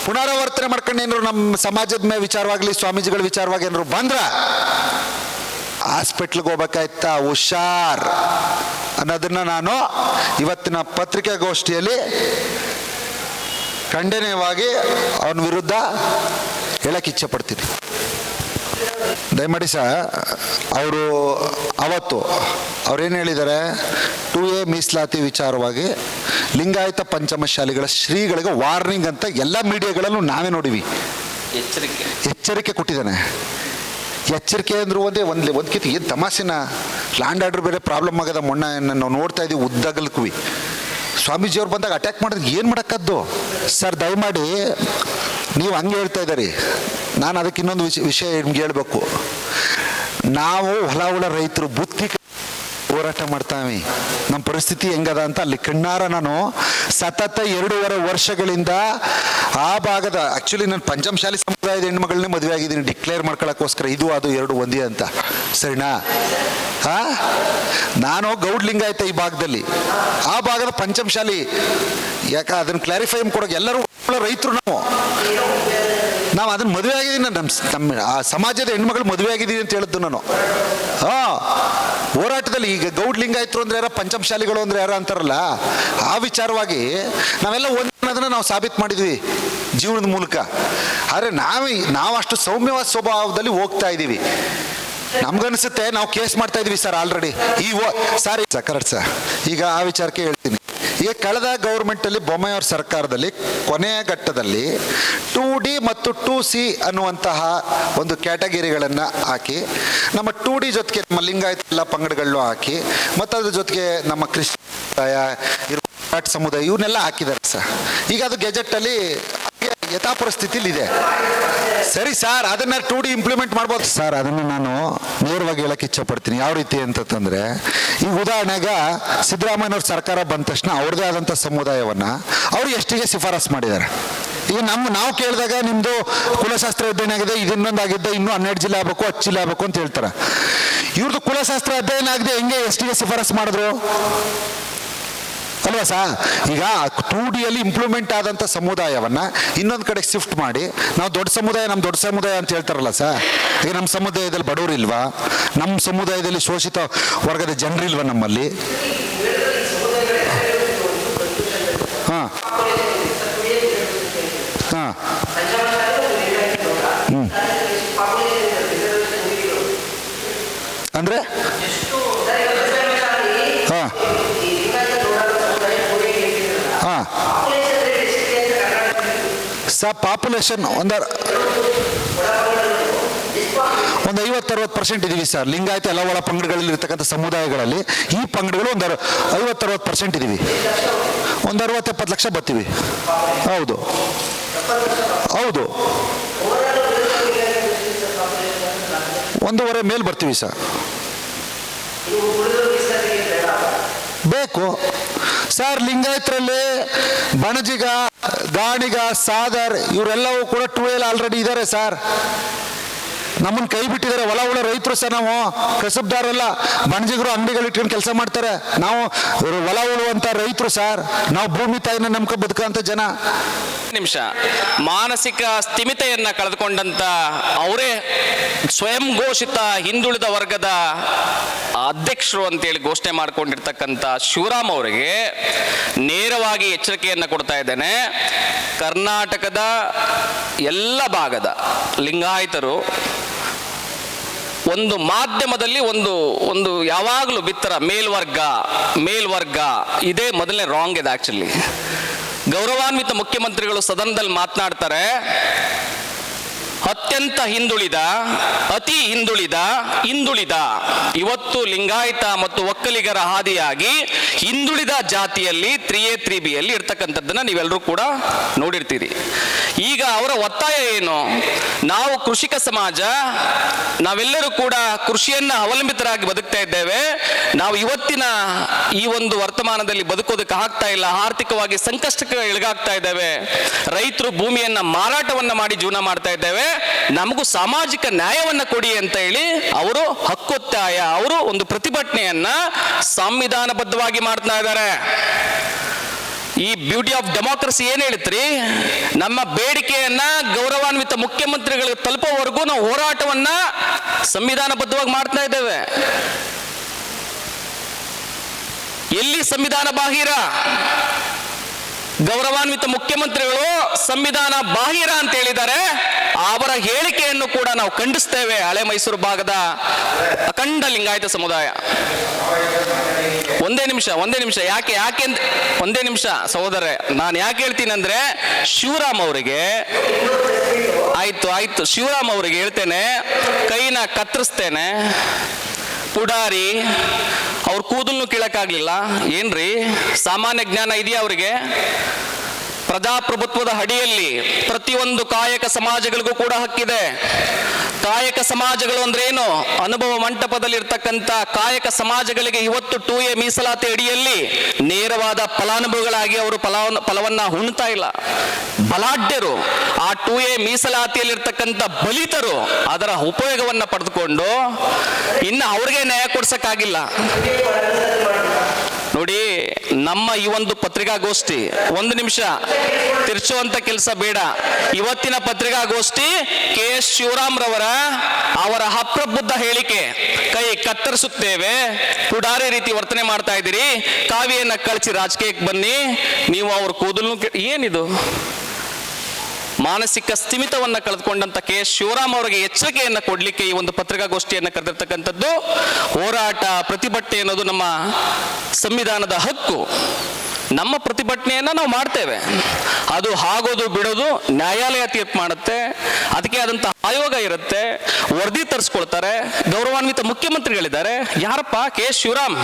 ಪುನರಾವರ್ತನೆ ಮಾಡ್ಕೊಂಡು ಏನಾರು ನಮ್ಮ ಸಮಾಜದ ಮೇಲೆ ವಿಚಾರವಾಗಲಿ, ಸ್ವಾಮೀಜಿಗಳ ವಿಚಾರವಾಗಿ ಏನಾರು ಬಂದ್ರ ಹಾಸ್ಪಿಟ್ಲಿಗೆ ಹೋಗ್ಬೇಕಾಯ್ತ, ಹುಷಾರ್ ಅನ್ನೋದನ್ನ ನಾನು ಇವತ್ತಿನ ಪತ್ರಿಕಾಗೋಷ್ಠಿಯಲ್ಲಿ ಖಂಡನೀಯವಾಗಿ ಅವನ ವಿರುದ್ಧ ಹೇಳಕ್ಕೆ ಇಚ್ಛೆ ಪಡ್ತೀನಿ. ದಯಮಾಡಿ ಅವರು ಅವತ್ತು ಅವ್ರೇನು ಹೇಳಿದ್ದಾರೆ, 2A ಮೀಸಲಾತಿ ವಿಚಾರವಾಗಿ ಲಿಂಗಾಯತ ಪಂಚಮಶಾಲಿಗಳ ಶ್ರೀಗಳಿಗೆ ವಾರ್ನಿಂಗ್ ಅಂತ ಎಲ್ಲ ಮೀಡಿಯಾಗಳಲ್ಲೂ ನಾವೇ ನೋಡಿವಿ, ಎಚ್ಚರಿಕೆ ಕೊಟ್ಟಿದ್ದಾನೆ. ಎಚ್ಚರಿಕೆ ಅಂದ್ರೂ ಒಂದ್ಕಿಂತ ಏನು ತಮಾಷೆನ, ಲ್ಯಾಂಡ್ ಆರ್ಡರ್ ಬೇರೆ ಪ್ರಾಬ್ಲಮ್ ಆಗದ. ಮೊನ್ನೆ ನಾವು ನೋಡ್ತಾ ಇದ್ದೀವಿ ಉದ್ದಗಲ್ಕುವಿ ಸ್ವಾಮೀಜಿಯವ್ರು ಬಂದಾಗ ಅಟ್ಯಾಕ್ ಮಾಡಿದ್ರೆ ಏನು ಮಾಡೋಕ್ಕದ್ದು ಸರ್? ದಯಮಾಡಿ ನೀವು ಹಂಗೆ ಹೇಳ್ತಾ ಇದ್ದೀರಿ, ನಾನು ಅದಕ್ಕೆ ಇನ್ನೊಂದು ವಿಷಯ ನಿಮ್ಗೆ ಹೇಳ್ಬೇಕು. ನಾವು ಹೊಲ ರೈತರು ಬುತ್ತಿ ಹೋರಾಟ ಮಾಡ್ತಾವೆ, ನಮ್ಮ ಪರಿಸ್ಥಿತಿ ಹೆಂಗದ ಅಂತ ಅಲ್ಲಿ ಕಣ್ಣಾರ ನಾನು ಸತತ 2.5 ವರ್ಷಗಳಿಂದ ಆ ಭಾಗದ, ಆ್ಯಕ್ಚುಲಿ ನಾನು ಪಂಚಮಶಾಲಿ ಸಮುದಾಯದ ಹೆಣ್ಮಗಳನ್ನೇ ಮದುವೆ ಆಗಿದ್ದೀನಿ ಡಿಕ್ಲೇರ್ ಮಾಡ್ಕೊಳ್ಳೋಕ್ಕೋಸ್ಕರ, ಇದು ಅದು 2 ಒಂದೇ ಅಂತ, ಸರಿನಾ? ನಾನು ಗೌಡ್ ಲಿಂಗಾಯತ ಈ ಭಾಗದಲ್ಲಿ, ಆ ಭಾಗದ ಪಂಚಮಶಾಲಿ. ಯಾಕೆ ಅದನ್ನು ಕ್ಲಾರಿಫೈ ಕೊಡೋಕೆ ಎಲ್ಲರೂ ರೈತರು, ನಾವು ಅದನ್ನ ಮದುವೆ ಆಗಿದ್ದೀನಿ, ನಮ್ಮ ಆ ಸಮಾಜದ ಹೆಣ್ಮಗಳು ಮದುವೆ ಆಗಿದ್ದೀನಿ ಅಂತ ಹೇಳಿದ್ದು ನಾನು. ಹೋರಾಟದಲ್ಲಿ ಈಗ ಗೌಡ್ ಲಿಂಗಾಯತರು ಅಂದ್ರೆ ಯಾರ, ಪಂಚಮಶಾಲಿಗಳು ಅಂದ್ರೆ ಯಾರ ಅಂತಾರಲ್ಲ, ಆ ವಿಚಾರವಾಗಿ ನಾವೆಲ್ಲ ಒಂದನ್ನ ನಾವು ಸಾಬೀತು ಮಾಡಿದ್ವಿ ಜೀವನದ ಮೂಲಕ. ಆದರೆ ನಾವು ಅಷ್ಟು ಸೌಮ್ಯವಾದ ಸ್ವಭಾವದಲ್ಲಿ ಹೋಗ್ತಾ ಇದ್ದೀವಿ. ನಮ್ಗನ್ಸುತ್ತೆ ನಾವು ಕೇಸ್ ಮಾಡ್ತಾ ಇದೀವಿ ಸರ್ ಆಲ್ರೆಡಿ. ಸಾರಿ ಕರೆಕ್ಟ್ ಸರ್. ಈಗ ಆ ವಿಚಾರಕ್ಕೆ ಹೇಳ್ತೀನಿ. ಈಗ ಕಳೆದ ಗೌರ್ಮೆಂಟಲ್ಲಿ ಬೊಮ್ಮಾಯಿಯವ್ರ ಸರ್ಕಾರದಲ್ಲಿ ಕೊನೆಯ ಘಟ್ಟದಲ್ಲಿ 2D ಮತ್ತು 2C ಅನ್ನುವಂತಹ ಒಂದು ಕ್ಯಾಟಗರಿಗಳನ್ನು ಹಾಕಿ, ನಮ್ಮ 2D ಜೊತೆಗೆ ನಮ್ಮ ಲಿಂಗಾಯತ ಎಲ್ಲ ಪಂಗಡಗಳನ್ನು ಹಾಕಿ, ಮತ್ತು ಅದ್ರ ಜೊತೆಗೆ ನಮ್ಮ ಕ್ರಿಶ್ಚಿಯನ್ ಸಮುದಾಯ ಇವನ್ನೆಲ್ಲ ಹಾಕಿದ್ದಾರೆ ಸರ್. ಈಗ ಅದು ಗೆಜೆಟ್ಟಲ್ಲಿ ಯಥಾ ಪರಿಸ್ಥಿತಿಲಿ ಇದೆ. ಸರಿ ಸರ್, ಅದನ್ನ 2D ಇಂಪ್ಲಿಮೆಂಟ್ ಮಾಡ್ಬೋದು ಸರ್. ಅದನ್ನು ನಾನು ನೇರವಾಗಿ ಹೇಳಕ್ಕೆ ಇಚ್ಛೆ ಪಡ್ತೀನಿ. ಯಾವ ರೀತಿ ಅಂತಂದ್ರೆ, ಈಗ ಉದಾಹರಣೆಗೆ ಸಿದ್ದರಾಮಯ್ಯನವ್ರ ಸರ್ಕಾರ ಬಂದ ತಕ್ಷಣ ಅವ್ರದೇ ಆದಂಥ ಸಮುದಾಯವನ್ನ ಅವ್ರು ಎಷ್ಟಿಗೆ ಶಿಫಾರಸು ಮಾಡಿದ್ದಾರೆ. ಈಗ ನಾವು ಕೇಳಿದಾಗ ನಿಮ್ದು ಕುಲಶಾಸ್ತ್ರ ಅಧ್ಯಯನ ಆಗಿದೆ, ಇದನ್ನೊಂದಾಗಿದ್ದ, ಇನ್ನೂ 12 ಜಿಲ್ಲೆ ಆಗಬೇಕು, 10 ಜಿಲ್ಲೆ ಆಗಬೇಕು ಅಂತ ಹೇಳ್ತಾರೆ. ಇವ್ರದ್ದು ಕುಲಶಾಸ್ತ್ರ ಅಧ್ಯಯನ ಆಗದೆ ಹೆಂಗೆ ಎಷ್ಟಿಗೆ ಶಿಫಾರಸು ಮಾಡಿದ್ರು ಅಲ್ವಾ ಸಾ? ಈಗ 2Dಯಲ್ಲಿ ಇಂಪ್ಲಿಮೆಂಟ್ ಆದಂಥ ಸಮುದಾಯವನ್ನ ಇನ್ನೊಂದು ಕಡೆ ಶಿಫ್ಟ್ ಮಾಡಿ, ನಾವು ದೊಡ್ಡ ಸಮುದಾಯ, ನಮ್ಮ ದೊಡ್ಡ ಸಮುದಾಯ ಅಂತ ಹೇಳ್ತಾರಲ್ಲ ಸರ್. ಈಗ ನಮ್ಮ ಸಮುದಾಯದಲ್ಲಿ ಬಡವರು ಇಲ್ವಾ? ನಮ್ಮ ಸಮುದಾಯದಲ್ಲಿ ಶೋಷಿತ ವರ್ಗದ ಜನರಿಲ್ವಾ ನಮ್ಮಲ್ಲಿ? ಹಾಂ ಹಾಂ ಅಂದರೆ ಹಾಂ ಹಾಂ ಸರ್, ಪಾಪ್ಯುಲೇಷನ್ ಒಂದು 50-60% ಇದೀವಿ ಸರ್. ಲಿಂಗಾಯತ ಎಲ್ಲ ಒಳ ಪಂಗಡಗಳಲ್ಲಿ ಇರ್ತಕ್ಕಂಥ ಸಮುದಾಯಗಳಲ್ಲಿ ಈ ಪಂಗಡಗಳು ಒಂದು 50-60% ಇದೀವಿ. ಒಂದು 60-70 ಲಕ್ಷ ಬರ್ತೀವಿ. ಹೌದು ಹೌದು, 1.5 ಮೇಲೆ ಬರ್ತೀವಿ ಸರ್. ಬೇಕು ಸರ್. ಲಿಂಗಾಯತರಲ್ಲಿ ಬಣಜಿಗ, ಗಾಣಿಗ, ಸಾದರ್ ಇವರೆಲ್ಲವೂ ಕೂಡ 2L ಆಲ್ರೆಡಿ ಇದ್ದಾರೆ ಸರ್. ನಮ್ಮನ್ನು ಕೈ ಬಿಟ್ಟಿದ್ದಾರೆ. ಹೊಲ ಉಳ ರೈತರು ಸರ್, ನಾವು ಕಸಬ್ದಾರಲ್ಲ. ಬಣಜಿಗರು ಅಂಗಡಿಗಳು ಇಟ್ಕೊಂಡು ಕೆಲಸ ಮಾಡ್ತಾರೆ. ನಾವು ಹೊಲ ಉಳುವಂತ ರೈತರು ಸರ್. ನಾವು ಭೂಮಿ ತಾಯಿನ ನಂಬ್ಕೊ ಬದುಕಂತ ಜನ. ನಿಮಿಷ ಮಾನಸಿಕ ಸ್ಥಿಮಿತೆಯನ್ನ ಕಳೆದುಕೊಂಡಂತ ಅವರೇ ಸ್ವಯಂ ಘೋಷಿತ ಹಿಂದುಳಿದ ವರ್ಗದ ಅಧ್ಯಕ್ಷರು ಅಂತೇಳಿ ಘೋಷಣೆ ಮಾಡಿಕೊಂಡಿರ್ತಕ್ಕಂಥ ಶಿವರಾಮ್ ಅವರಿಗೆ ನೇರವಾಗಿ ಎಚ್ಚರಿಕೆಯನ್ನು ಕೊಡ್ತಾ ಇದ್ದೇನೆ. ಕರ್ನಾಟಕದ ಎಲ್ಲ ಭಾಗದ ಲಿಂಗಾಯತರು ಒಂದು ಮಾಧ್ಯಮದಲ್ಲಿ ಒಂದು ಯಾವಾಗಲೂ ಬಿತ್ತರ ಮೇಲ್ವರ್ಗ ಇದೇ ಮೊದಲನೇ ರಾಂಗ್ ಇದೆ. ಆಕ್ಚುಲಿ ಗೌರವಾನ್ವಿತ ಮುಖ್ಯಮಂತ್ರಿಗಳು ಸದನದಲ್ಲಿ ಮಾತನಾಡ್ತಾರೆ, ಅತ್ಯಂತ ಹಿಂದುಳಿದ, ಅತಿ ಹಿಂದುಳಿದ ಇವತ್ತು ಲಿಂಗಾಯತ ಮತ್ತು ಒಕ್ಕಲಿಗರ ಹಾದಿಯಾಗಿ ಹಿಂದುಳಿದ ಜಾತಿಯಲ್ಲಿ 3A 3Bಯಲ್ಲಿ ಇರ್ತಕ್ಕಂಥದ್ದನ್ನ ನೀವೆಲ್ಲರೂ ಕೂಡ ನೋಡಿರ್ತೀರಿ. ಈಗ ಅವರ ಒತ್ತಾಯ ಏನು? ನಾವು ಕೃಷಿಕ ಸಮಾಜ, ನಾವೆಲ್ಲರೂ ಕೂಡ ಕೃಷಿಯನ್ನ ಅವಲಂಬಿತರಾಗಿ ಬದುಕ್ತಾ ಇದ್ದೇವೆ. ನಾವು ಇವತ್ತಿನ ಈ ಒಂದು ವರ್ತಮಾನದಲ್ಲಿ ಬದುಕೋದಕ್ಕೆ ಆಗ್ತಾ ಇಲ್ಲ. ಆರ್ಥಿಕವಾಗಿ ಸಂಕಷ್ಟಕ್ಕೆ ಇಳಗಾಗ್ತಾ ಇದ್ದೇವೆ. ರೈತರು ಭೂಮಿಯನ್ನ ಮಾರಾಟವನ್ನ ಮಾಡಿ ಜೀವನ ಮಾಡ್ತಾ ಇದ್ದೇವೆ. ನಮಗೂ ಸಾಮಾಜಿಕ ನ್ಯಾಯವನ್ನ ಕೊಡಿ ಅಂತ ಹೇಳಿ ಅವರು ಹಕ್ಕೊತ್ತಾಯ, ಅವರು ಒಂದು ಪ್ರತಿಭಟನೆಯನ್ನ ಸಂವಿಧಾನಬದ್ಧವಾಗಿ ಮಾಡ್ತಾ ಇದ್ದಾರೆ. ಈ ಬ್ಯೂಟಿ ಆಫ್ ಡೆಮಾಕ್ರಸಿ ಏನ್ ಹೇಳ್ತ್ರಿ? ನಮ್ಮ ಬೇಡಿಕೆಯನ್ನ ಗೌರವಾನ್ವಿತ ಮುಖ್ಯಮಂತ್ರಿಗಳಿಗೆ ತಲುಪೋವರೆಗೂ ನಾವು ಹೋರಾಟವನ್ನ ಸಂವಿಧಾನಬದ್ಧವಾಗಿ ಮಾಡ್ತಾ ಇದ್ದೇವೆ. ಎಲ್ಲಿ ಸಂವಿಧಾನ ಬಾಹಿರ? ಗೌರವಾನ್ವಿತ ಮುಖ್ಯಮಂತ್ರಿಗಳು ಸಂವಿಧಾನ ಬಾಹಿರ ಅಂತ ಹೇಳಿದ್ದಾರೆ. ಅವರ ಹೇಳಿಕೆಯನ್ನು ಕೂಡ ನಾವು ಖಂಡಿಸ್ತೇವೆ. ಹಳೆ ಮೈಸೂರು ಭಾಗದ ಅಖಂಡ ಲಿಂಗಾಯತ ಸಮುದಾಯ. ಒಂದೇ ನಿಮಿಷ ಯಾಕೆ ಒಂದೇ ನಿಮಿಷ ಸಹೋದರರೇ, ನಾನು ಯಾಕೆ ಹೇಳ್ತೀನಿ ಅಂದ್ರೆ, ಶಿವರಾಮ್ ಅವರಿಗೆ ಆಯ್ತು ಶಿವರಾಮ್ ಅವರಿಗೆ ಹೇಳ್ತೇನೆ, ಕೈನ ಕತ್ತರಿಸ್ತೇನೆ. ಪುಡಾರಿ ಅವ್ರ ಕೂದಲು ಕೀಳಕ್ಕಾಗ್ಲಿಲ್ಲ ಏನ್ರಿ? ಸಾಮಾನ್ಯ ಜ್ಞಾನ ಇದೆಯಾ ಅವರಿಗೆ? ಪ್ರಜಾಪ್ರಭುತ್ವದ ಅಡಿಯಲ್ಲಿ ಪ್ರತಿಯೊಂದು ಕಾಯಕ ಸಮಾಜಗಳಿಗೂ ಕೂಡ ಹಕ್ಕಿದೆ. ಕಾಯಕ ಸಮಾಜಗಳು ಅಂದ್ರೆ ಏನು? ಅನುಭವ ಮಂಟಪದಲ್ಲಿ ಇರ್ತಕ್ಕಂಥ ಕಾಯಕ ಸಮಾಜಗಳಿಗೆ ಇವತ್ತು 2A ಮೀಸಲಾತಿ ಅಡಿಯಲ್ಲಿ ನೇರವಾದ ಫಲಾನುಭವಿಗಳಾಗಿ ಅವರು ಫಲವನ್ನ ಉಣ್ತಾ ಇಲ್ಲ. ಬಲಾಢ್ಯರು ಆ 2A ಮೀಸಲಾತಿಯಲ್ಲಿ ಇರ್ತಕ್ಕಂಥ ಬಲಿತರು ಅದರ ಉಪಯೋಗವನ್ನ ಪಡೆದುಕೊಂಡು ಇನ್ನು ಅವ್ರಿಗೆ ನ್ಯಾಯ ಕೊಡ್ಸಕ್ಕಾಗಿಲ್ಲ. ನೋಡಿ, ನಮ್ಮ ಈ ಒಂದು ಪತ್ರಿಕಾಗೋಷ್ಠಿ, ಒಂದು ನಿಮಿಷ ತಿರ್ಚುವಂತ ಕೆಲಸ ಬೇಡ. ಇವತ್ತಿನ ಪತ್ರಿಕಾಗೋಷ್ಠಿ KS ಶಿವರಾಮ್ ಅವರ ಅಪ್ರಬುದ್ಧ ಹೇಳಿಕೆ, ಕೈ ಕತ್ತರಿಸುತ್ತೇವೆ, ಪುಡಾರಿ ರೀತಿ ವರ್ತನೆ ಮಾಡ್ತಾ ಇದ್ದೀರಿ, ಕಾವಿಯನ್ನ ಕಳಿಸಿ ರಾಜಕೀಯಕ್ಕೆ ಬನ್ನಿ, ನೀವು ಅವ್ರ ಕೂದಲು ಏನಿದು? ಮಾನಸಿಕ ಸ್ಥಿಮಿತವನ್ನ ಕಳೆದುಕೊಂಡಂತ KS ಶಿವರಾಮ್ ಅವರಿಗೆ ಎಚ್ಚರಿಕೆಯನ್ನ ಕೊಡ್ಲಿಕ್ಕೆ ಈ ಒಂದು ಪತ್ರಿಕಾಗೋಷ್ಠಿಯನ್ನ ಕರೆದಿರ್ತಕ್ಕಂಥದ್ದು. ಹೋರಾಟ, ಪ್ರತಿಭಟನೆ ಅನ್ನೋದು ನಮ್ಮ ಸಂವಿಧಾನದ ಹಕ್ಕು. ನಮ್ಮ ಪ್ರತಿಭಟನೆಯನ್ನ ನಾವು ಮಾಡ್ತೇವೆ. ಅದು ಆಗೋದು ಬಿಡೋದು ನ್ಯಾಯಾಲಯ ತೀರ್ಪು ಮಾಡುತ್ತೆ. ಅದಕ್ಕೆ ಆದಂತಹ ಆಯೋಗ ಇರುತ್ತೆ, ವರದಿ ತರಿಸ್ಕೊಳ್ತಾರೆ. ಗೌರವಾನ್ವಿತ ಮುಖ್ಯಮಂತ್ರಿಗಳಿದ್ದಾರೆ. ಯಾರಪ್ಪ? KS ಶಿವರಾಮ್.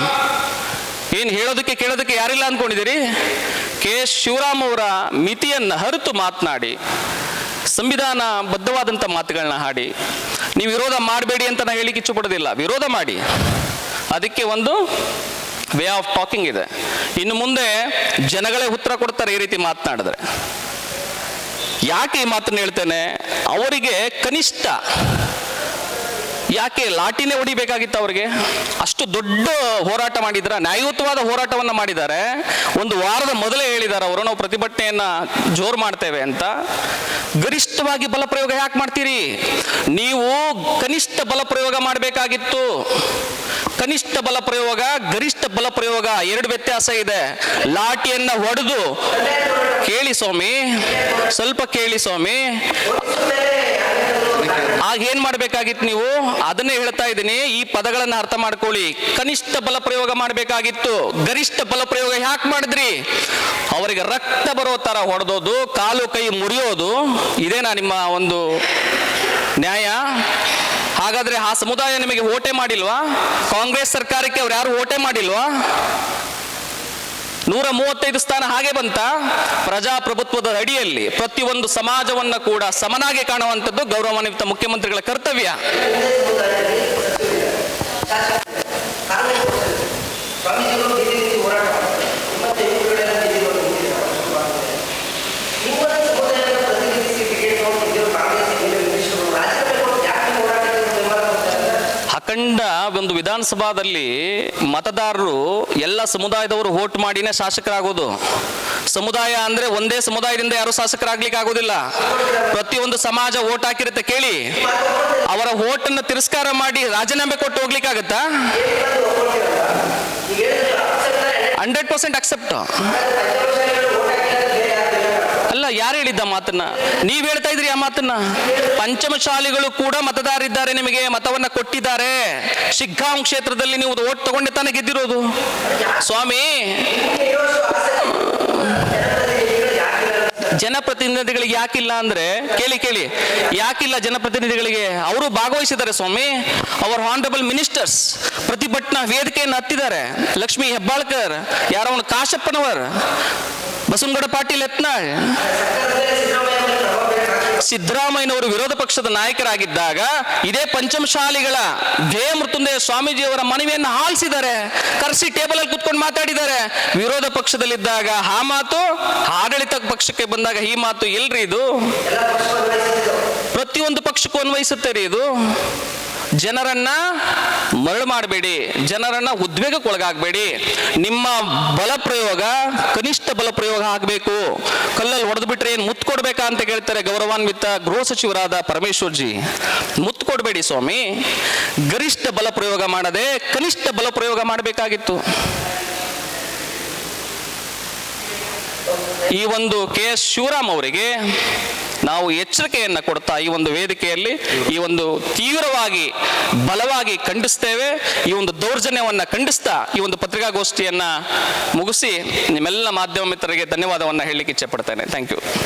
ಏನ್ ಹೇಳೋದಕ್ಕೆ ಕೇಳೋದಕ್ಕೆ ಯಾರಿಲ್ಲ ಅನ್ಕೊಂಡಿದ್ದೀರಿ? KS ಶಿವರಾಮ್ ಅವರ ಮಿತಿಯನ್ನ ಹರಿತು ಮಾತನಾಡಿ, ಸಂವಿಧಾನ ಬದ್ಧವಾದಂಥ ಮಾತುಗಳನ್ನ ಹಾಡಿ, ನೀವು ವಿರೋಧ ಮಾಡಬೇಡಿ ಅಂತ ನಾ ಹೇಳಿಕ್ಕೆ ಇಚ್ಛೆ ಪಡೋದಿಲ್ಲ. ವಿರೋಧ ಮಾಡಿ, ಅದಕ್ಕೆ ಒಂದು ವೇ ಆಫ್ ಟಾಕಿಂಗ್ ಇದೆ. ಇನ್ನು ಮುಂದೆ ಜನಗಳೇ ಉತ್ತರ ಕೊಡ್ತಾರೆ ಈ ರೀತಿ ಮಾತನಾಡಿದ್ರೆ. ಯಾಕೆ ಈ ಮಾತನ್ನು ಹೇಳ್ತೇನೆ? ಅವರಿಗೆ ಕನಿಷ್ಠ ಯಾಕೆ ಲಾಟಿನೇ ಹೊಡಿಬೇಕಾಗಿತ್ತು ಅವ್ರಿಗೆ? ಅಷ್ಟು ದೊಡ್ಡ ಹೋರಾಟ ಮಾಡಿದ್ರ, ನ್ಯಾಯಯುತವಾದ ಹೋರಾಟವನ್ನ ಮಾಡಿದ್ದಾರೆ. ಒಂದು ವಾರದ ಮೊದಲೇ ಹೇಳಿದ್ದಾರೆ ಅವರು, ನಾವು ಪ್ರತಿಭಟನೆಯನ್ನ ಜೋರು ಮಾಡ್ತೇವೆ ಅಂತ. ಗರಿಷ್ಠವಾಗಿ ಬಲಪ್ರಯೋಗ ಯಾಕೆ ಮಾಡ್ತೀರಿ? ನೀವು ಕನಿಷ್ಠ ಬಲಪ್ರಯೋಗ ಮಾಡಬೇಕಾಗಿತ್ತು. ಕನಿಷ್ಠ ಬಲಪ್ರಯೋಗ, ಗರಿಷ್ಠ ಬಲಪ್ರಯೋಗ ಎರಡು ವ್ಯತ್ಯಾಸ ಇದೆ. ಲಾಠಿಯನ್ನ ಹೊಡೆದು, ಕೇಳಿ ಸ್ವಾಮಿ, ಸ್ವಲ್ಪ ಕೇಳಿ ಸ್ವಾಮಿ, ಆಗ ಏನ್ ಮಾಡ್ಬೇಕಾಗಿತ್ತು ನೀವು? ಅದನ್ನೇ ಹೇಳ್ತಾ ಇದ್ದೀನಿ, ಈ ಪದಗಳನ್ನ ಅರ್ಥ ಮಾಡ್ಕೊಳ್ಳಿ. ಕನಿಷ್ಠ ಬಲ ಪ್ರಯೋಗ ಮಾಡಬೇಕಾಗಿತ್ತು. ಗರಿಷ್ಠ ಬಲ ಪ್ರಯೋಗ ಯಾಕೆ ಮಾಡಿದ್ರಿ? ಅವರಿಗೆ ರಕ್ತ ಬರೋ ತರ ಹೊಡೆದೋದು, ಕಾಲು ಕೈ ಮುರಿಯೋದು, ಇದೇನಾ ನಿಮ್ಮ ಒಂದು ನ್ಯಾಯ? ಹಾಗಾದ್ರೆ ಆ ಸಮುದಾಯ ನಿಮಗೆ ಓಟೆ ಮಾಡಿಲ್ವಾ? ಕಾಂಗ್ರೆಸ್ ಸರ್ಕಾರಕ್ಕೆ ಅವ್ರು ಯಾರು ಓಟೆ ಮಾಡಿಲ್ವಾ? 135 ಸ್ಥಾನ ಹಾಗೆ ಬಂತ? ಪ್ರಜಾಪ್ರಭುತ್ವದ ಅಡಿಯಲ್ಲಿ ಪ್ರತಿಯೊಂದು ಸಮಾಜವನ್ನ ಕೂಡ ಸಮನಾಗಿ ಕಾಣುವಂಥದ್ದು ಗೌರವಾನ್ವಿತ ಮುಖ್ಯಮಂತ್ರಿಗಳ ಕರ್ತವ್ಯ. ಸ್ವಾಮೀಜಿಗಳು ಬೀದಿ ನಿಂತು ಹೋರಾಟ ಮಾಡ್ತಾರೆ. ಮತ್ತೆ ಇವುಗಳೆಲ್ಲ ಬೀದಿಗಳು ನಿಂತಿದ್ದಾರೆ. ನಿಮ್ಮ ಸಮುದಾಯದ ಪ್ರತಿನಿಧಿಸಿ ಟಿಕೆಟ್ ನೋಡ್ತಿದ್ರು ಕಾಂಗ್ರೆಸ್ ಮಿನಿಸ್ಟರ್ ರಾಜ್ಯದಲ್ಲಿ ಯಾಕೆ ಹೋರಾಟಕ್ಕೆ ಬೆಂಬಲ ಕೊಡ್ತಾರೆ? ಅಖಂಡ ಒಂದು ವಿಧಾನಸಭಾದಲ್ಲಿ ಮತದಾರರು ಎಲ್ಲ ಸಮುದಾಯದವರು ವೋಟ್ ಮಾಡಿನೇ ಶಾಸಕರಾಗೋದು. ಸಮುದಾಯ ಅಂದ್ರೆ ಒಂದೇ ಸಮುದಾಯದಿಂದ ಯಾರು ಶಾಸಕರಾಗ್ಲಿಕ್ಕೆ ಆಗೋದಿಲ್ಲ. ಪ್ರತಿಯೊಂದು ಸಮಾಜ ವೋಟ್ ಹಾಕಿರುತ್ತೆ ಕೇಳಿ. ಅವರ ವೋಟ್ ಅನ್ನು ತಿರಸ್ಕಾರ ಮಾಡಿ ರಾಜೀನಾಮೆ ಕೊಟ್ಟು ಹೋಗ್ಲಿಕ್ಕಾಗತ್ತಾ? 100% ಅಕ್ಸೆಪ್ಟ್ ಅಲ್ಲ. ಯಾರು ಹೇಳಿದ್ದ ಮಾತನ್ನ? ನೀವ್ ಹೇಳ್ತಾ ಇದ್ರಿ ಆ ಮಾತನ್ನ. ಪಂಚಮಶಾಲಿಗಳು ಕೂಡ ಮತದಾರರಿದ್ದಾರೆ, ನಿಮಗೆ ಮತವನ್ನ ಕೊಟ್ಟಿದ್ದಾರೆ. ಶಿಗ್ಗಾಂವ್ ಕ್ಷೇತ್ರದಲ್ಲಿ ನೀವು ಓಟ್ ತಗೊಂಡೆ ತಾನೇ ಗೆದ್ದಿರೋದು ಸ್ವಾಮಿ. ಜನಪ್ರತಿನಿಧಿಗಳಿಗೆ ಯಾಕಿಲ್ಲ ಅಂದ್ರೆ ಕೇಳಿ ಯಾಕಿಲ್ಲ ಜನಪ್ರತಿನಿಧಿಗಳಿಗೆ? ಅವರು ಭಾಗವಹಿಸಿದ್ದಾರೆ ಸ್ವಾಮಿ. ಅವರ್ ಹಾನರಬಲ್ ಮಿನಿಸ್ಟರ್ಸ್ ಪ್ರತಿಭಟನಾ ವೇದಿಕೆಯನ್ನು ಹತ್ತಿದ್ದಾರೆ. ಲಕ್ಷ್ಮೀ ಹೆಬ್ಬಾಳ್ಕರ್, ಯಾರವನು ಕಾಶಪ್ಪನವರ್, ಬಸವನಗೌಡ ಪಾಟೀಲ್ ಯತ್ನಾಳ್, ಸಿದ್ದರಾಮಯ್ಯನವರು ವಿರೋಧ ಪಕ್ಷದ ನಾಯಕರಾಗಿದ್ದಾಗ ಇದೇ ಪಂಚಮಶಾಲಿಗಳ ಜಯ ಮೃತ್ಯುಂಜಯ ಸ್ವಾಮೀಜಿಯವರ ಮನವಿಯನ್ನು ಆಲಿಸಿದ್ದಾರೆ. ಕರೆಸಿ ಟೇಬಲ್ ಅಲ್ಲಿ ಕುತ್ಕೊಂಡು ಮಾತಾಡಿದ್ದಾರೆ. ವಿರೋಧ ಪಕ್ಷದಲ್ಲಿದ್ದಾಗ ಆ ಮಾತು, ಆಡಳಿತ ಪಕ್ಷಕ್ಕೆ ಬಂದಾಗ ಈ ಮಾತು ಎಲ್ರಿ? ಇದು ಪ್ರತಿಯೊಂದು ಪಕ್ಷಕ್ಕೂ ಅನ್ವಯಿಸುತ್ತೆ ರೀ ಇದು. ಜನರನ್ನ ಮರಳು ಮಾಡಬೇಡಿ, ಜನರನ್ನ ಉದ್ವೇಗಕ್ಕೊಳಗಾಗಬೇಡಿ. ನಿಮ್ಮ ಬಲ ಪ್ರಯೋಗ ಕನಿಷ್ಠ ಬಲ ಪ್ರಯೋಗ ಆಗಬೇಕು. ಕಲ್ಲಲ್ಲಿ ಹೊಡೆದು ಬಿಟ್ರೆ ಏನು ಮುತ್ತು ಕೊಡ್ಬೇಕಾ ಅಂತ ಕೇಳ್ತಾರೆ ಗೌರವಾನ್ವಿತ ಗೃಹ ಸಚಿವರಾದ ಪರಮೇಶ್ವರ್ಜಿ. ಮುತ್ತು ಕೊಡಬೇಡಿ ಸ್ವಾಮಿ. ಗರಿಷ್ಠ ಬಲ ಪ್ರಯೋಗ ಮಾಡದೆ ಕನಿಷ್ಠ ಬಲ ಪ್ರಯೋಗ ಮಾಡಬೇಕಾಗಿತ್ತು. ಈ ಒಂದು KS ಶಿವರಾಮ್ ಅವರಿಗೆ ನಾವು ಎಚ್ಚರಿಕೆಯನ್ನು ಕೊಡ್ತಾ ಈ ಒಂದು ವೇದಿಕೆಯಲ್ಲಿ ಈ ಒಂದು ತೀವ್ರವಾಗಿ ಬಲವಾಗಿ ಖಂಡಿಸ್ತೇವೆ. ಈ ಒಂದು ದೌರ್ಜನ್ಯವನ್ನ ಖಂಡಿಸ್ತಾ ಈ ಒಂದು ಪತ್ರಿಕಾಗೋಷ್ಠಿಯನ್ನ ಮುಗಿಸಿ ನಿಮ್ಮೆಲ್ಲ ಮಾಧ್ಯಮ ಮಿತ್ರರಿಗೆ ಧನ್ಯವಾದವನ್ನ ಹೇಳಲಿಕ್ಕೆ ಇಚ್ಛೆ ಪಡ್ತೇನೆ. Thank you.